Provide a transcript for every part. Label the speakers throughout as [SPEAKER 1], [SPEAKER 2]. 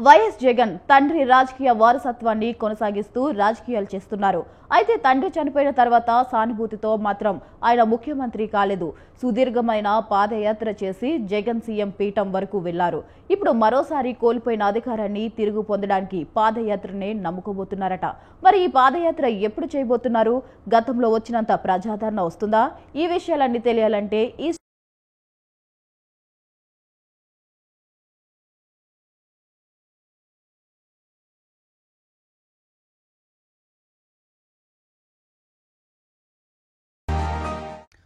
[SPEAKER 1] YS Jagan తండ్రి రాజకీయ వారసత్వాన్ని కొనసాగిస్తూ రాజకీయాలు చేస్తున్నారు. అయితే తండ్రి చనిపోయిన తర్వాత సానుభూతితో మాత్రం ఆయన ముఖ్యమంత్రి కాలేదు. సుదీర్ఘమైన పాదయాత్ర చేసి జగన్ సీఎం పీఠం వరకు వెళ్లారు. ఇప్పుడు మరోసారి కోల్పోయిన అధికారాన్ని తిరుగు పొందడానికి పాదయాత్రనే నమ్ముకోబోతున్నారట. మరి ఈ పాదయాత్ర ఎప్పుడు చేయబోతున్నారు? గతంలో వచ్చినంత ప్రజాదరణ వస్తుందా? ఈ విషయాలన్నీ తెలియాలంటే ఈ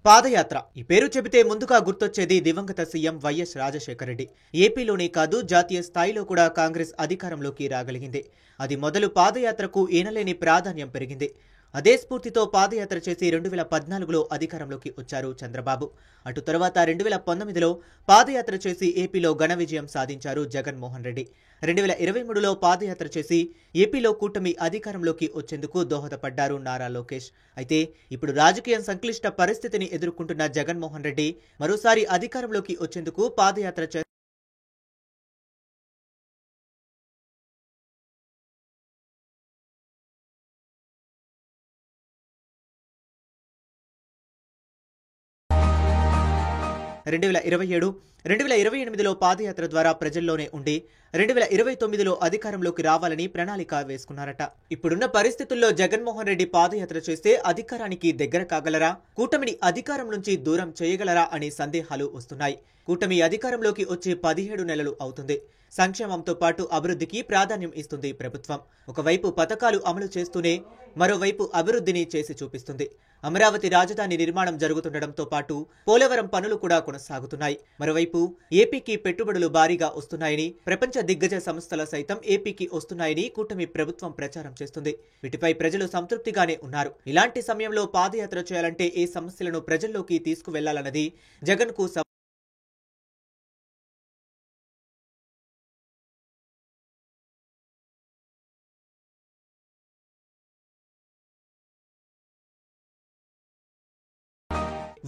[SPEAKER 2] పాదయాత్ర ఈ పేరు చెబితే ముందుగా గుర్తొచ్చేది దివంగత సీఎం వైఎస్ రాజశేఖర రెడ్డి. ఏపీలోనే కాదు జాతీయ స్థాయిలో కూడా కాంగ్రెస్ అధికారంలోకి రాగలిగింది. అది మొదలు పాదయాత్రకు ఏనలేని ప్రాధాన్యం పెరిగింది. అదే స్ఫూర్తితో పాదయాత్ర చేసి 2014లో అధికారంలోకి వచ్చారు చంద్రబాబు. అటు తర్వాత 2019లో పాదయాత్ర చేసి ఏపీలో ఘన విజయం సాధించారు జగన్మోహన్ రెడ్డి. 2023లో పాదయాత్ర చేసి ఏపీలో కూటమి అధికారంలోకి వచ్చేందుకు దోహదపడ్డారు నారా లోకేష్. అయితే ఇప్పుడు రాజకీయం సంక్లిష్ట పరిస్థితిని ఎదుర్కొంటున్న జగన్మోహన్ రెడ్డి మరోసారి అధికారంలోకి వచ్చేందుకు పాదయాత్ర 2027, 2028లో పాదయాత్ర ద్వారా ప్రజల్లోనే ఉండి 2029లో అధికారంలోకి రావాలని ప్రణాళిక వేసుకున్నారట. ఇప్పుడున్న పరిస్థితుల్లో జగన్మోహన్ రెడ్డి పాదయాత్ర చేస్తే అధికారానికి దగ్గర కాగలరా, కూటమిని అధికారం నుంచి దూరం చేయగలరా అనే సందేహాలు వస్తున్నాయి. కూటమి అధికారంలోకి వచ్చి 17 నెలలు అవుతుంది. సంక్షేమంతో పాటు అభివృద్ధికి ప్రాధాన్యం ఇస్తుంది ప్రభుత్వం. ఒకవైపు పథకాలు అమలు చేస్తూనే మరోవైపు అభివృద్ధిని చేసి చూపిస్తుంది. అమరావతి రాజధాని నిర్మాణం జరుగుతుండటంతో పాటు పోలవరం పనులు కూడా కొనసాగుతున్నాయి. మరోవైపు ఏపీకి పెట్టుబడులు భారీగా వస్తున్నాయని, ప్రపంచ దిగ్గజ సంస్థల సైతం ఏపీకి వస్తున్నాయని కూటమి ప్రభుత్వం ప్రచారం చేస్తుంది. వీటిపై ప్రజలు సంతృప్తిగానే ఉన్నారు. ఇలాంటి సమయంలో పాదయాత్ర చేయాలంటే ఏ సమస్యలను ప్రజల్లోకి తీసుకువెళ్లాలన్నది జగన్కు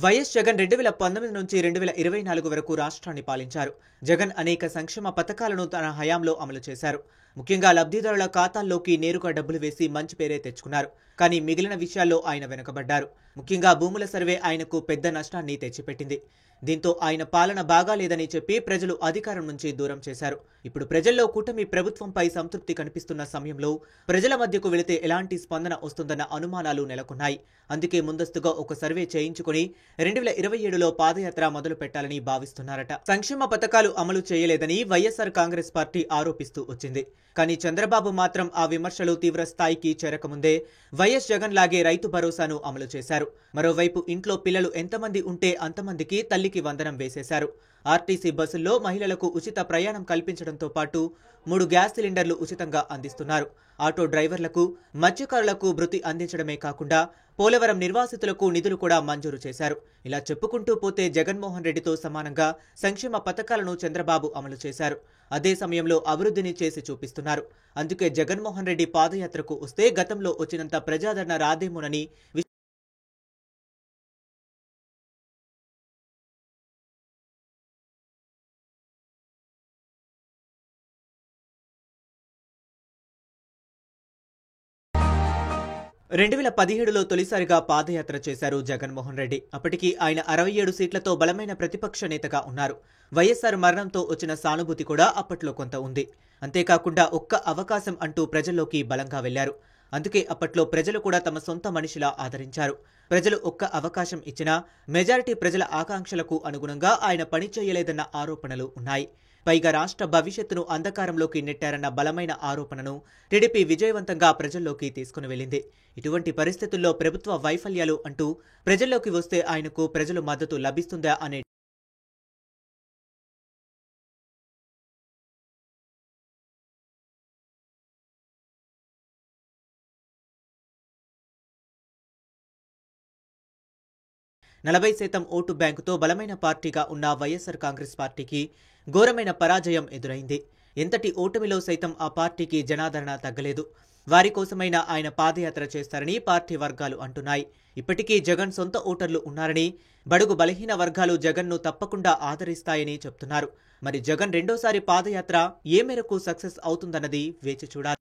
[SPEAKER 2] 2019 నుంచి 2024 వరకు రాష్ట్రాన్ని పాలించారు. జగన్ అనేక సంక్షేమ పథకాలను తన హయాంలో అమలు చేశారు. ముఖ్యంగా లబ్ధిదారుల ఖాతాల్లోకి నేరుగా డబ్బులు వేసి మంచి పేరే తెచ్చుకున్నారు. కానీ మిగిలిన విషయాల్లో ఆయన వెనుకబడ్డారు. ముఖ్యంగా భూముల సర్వే ఆయనకు పెద్ద నష్టాన్ని తెచ్చిపెట్టింది. దీంతో ఆయన పాలన బాగాలేదని చెప్పి ప్రజలు అధికారం నుంచి దూరం చేశారు. ఇప్పుడు ప్రజల్లో కూటమి ప్రభుత్వంపై సంతృప్తి కనిపిస్తున్న సమయంలో ప్రజల మధ్యకు వెళితే ఎలాంటి స్పందన వస్తుందన్న అనుమానాలు నెలకొన్నాయి. అందుకే ముందస్తుగా ఒక సర్వే చేయించుకుని 2027లో పాదయాత్ర మొదలు పెట్టాలని భావిస్తున్నారట. సంక్షేమ పథకాలు అమలు చేయలేదని వైఎస్ఆర్ కాంగ్రెస్ పార్టీ ఆరోపిస్తూ వచ్చింది. కానీ చంద్రబాబు మాత్రం ఆ విమర్శలు తీవ్ర స్థాయికి చేరకముందే వైఎస్ జగన్ లాగే రైతు భరోసాను అమలు చేశారు. మరోవైపు ఇంట్లో పిల్లలు ఎంతమంది ఉంటే అంతమందికి తల్లికి వందనం వేసేశారు. ఆర్టీసీ బస్సుల్లో మహిళలకు ఉచిత ప్రయాణం కల్పించడంతో పాటు 3 గ్యాస్ సిలిండర్లు ఉచితంగా అందిస్తున్నారు. ఆటో డ్రైవర్లకు, మత్స్యకారులకు భృతి అందించడమే కాకుండా పోలవరం నిర్వాసితులకు నిధులు కూడా మంజూరు చేశారు. ఇలా చెప్పుకుంటూ పోతే జగన్మోహన్ రెడ్డితో సమానంగా సంక్షేమ పథకాలను చంద్రబాబు అమలు చేశారు. అదే సమయంలో అభివృద్ధిని చేసి చూపిస్తున్నారు. అందుకే జగన్మోహన్ రెడ్డి పాదయాత్రకు వస్తే గతంలో వచ్చినంత ప్రజాదరణ రాదేమోనని 2017లో తొలిసారిగా పాదయాత్ర చేశారు జగన్మోహన్ రెడ్డి. అప్పటికి ఆయన 67 సీట్లతో బలమైన ప్రతిపక్ష నేతగా ఉన్నారు. వైఎస్ఆర్ మరణంతో వచ్చిన సానుభూతి కూడా అప్పట్లో కొంత ఉంది. అంతేకాకుండా ఒక్క అవకాశం అంటూ ప్రజల్లోకి బలంగా వెళ్లారు. అందుకే అప్పట్లో ప్రజలు కూడా తమ సొంత మనిషిలా ఆదరించారు. ప్రజలు ఒక్క అవకాశం ఇచ్చినా మెజారిటీ ప్రజల ఆకాంక్షలకు అనుగుణంగా ఆయన పని చేయలేదన్న ఆరోపణలు ఉన్నాయి. పైగా రాష్ట్ర భవిష్యత్తును అంధకారంలోకి నెట్టారన్న బలమైన ఆరోపణను టీడీపీ విజయవంతంగా ప్రజల్లోకి తీసుకుని వెళ్ళింది. ఇటువంటి పరిస్థితుల్లో ప్రభుత్వ వైఫల్యాలు అంటూ ప్రజల్లోకి వస్తే ఆయనకు ప్రజల మద్దతు లభిస్తుందా అనే 40% ఓటు బ్యాంకుతో బలమైన పార్టీగా ఉన్న వైఎస్ఆర్ కాంగ్రెస్ పార్టీకి ఘోరమైన పరాజయం ఎదురైంది. ఎంతటి ఓటమిలో సైతం ఆ పార్టీకి జనాదరణ తగ్గలేదు. వారి కోసమైనా ఆయన పాదయాత్ర చేస్తారని పార్టీ వర్గాలు అంటున్నాయి. ఇప్పటికీ జగన్ సొంత ఓటర్లు ఉన్నారని, బడుగు బలహీన వర్గాలు జగన్ను తప్పకుండా ఆదరిస్తాయని చెప్తున్నారు. మరి జగన్ రెండోసారి పాదయాత్ర ఏ మేరకు సక్సెస్ అవుతుందన్నది వేచి చూడాలి.